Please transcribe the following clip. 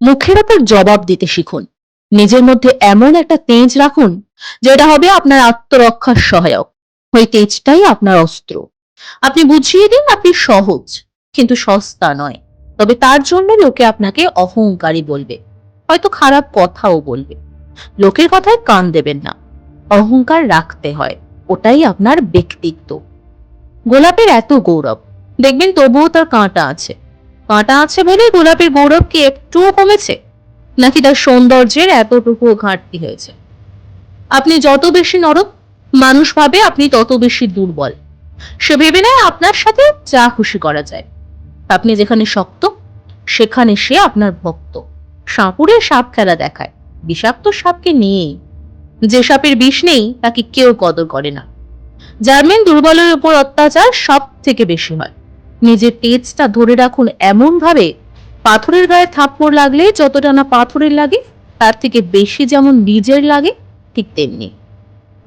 মুখের ওপর জবাব দিতে শিখুন। নিজের মধ্যে এমন একটা তেজ রাখুন যেটা হবে আপনার আত্মরক্ষার সহায়ক। ওই তেজটাই আপনার অস্ত্র। আপনি বুঝিয়ে দিন আপনি সহজ কিন্তু সস্তা নয়। তবে তার জন্য লোকে আপনাকে অহংকারী বলবে, হয়তো খারাপ কথাও বলবে। লোকের কথায় কান দেবেন না। অহংকার রাখতে হয়, ওটাই আপনার ব্যক্তিত্ব। গোলাপের এত গৌরব, দেখবেন তবুও তার কাঁটা আছে। কাঁটা আছে বলে গোলাপের গৌরব কি একটুও কমেছে, নাকি তার সৌন্দর্যের এতটুকুও ঘাটতি হয়েছে? আপনি যত বেশি নরম, মানুষ ভাবে আপনি তত বেশি দুর্বল। সে ভেবে নেয় আপনার সাথে যা খুশি করা যায়। আপনি যেখানে শক্ত, সেখানে সে আপনার ভক্ত। সাপুড়ে সাপ খেলা দেখায়, বিষাক্ত সাপকে নিয়েই। যে সাপের বিষ নেই তাকে কেউ কদর করে না। জার্মান দুর্বলের উপর অত্যাচার সব থেকে বেশি হয়। নিজের তেজটা ধরে রাখুন এমন ভাবে, পাথরের গায়ে থাপ্পড় লাগলে যতটা না পাথরের লাগে, তার থেকে বেশি যেমন নিজের লাগে, ঠিক তেমনি।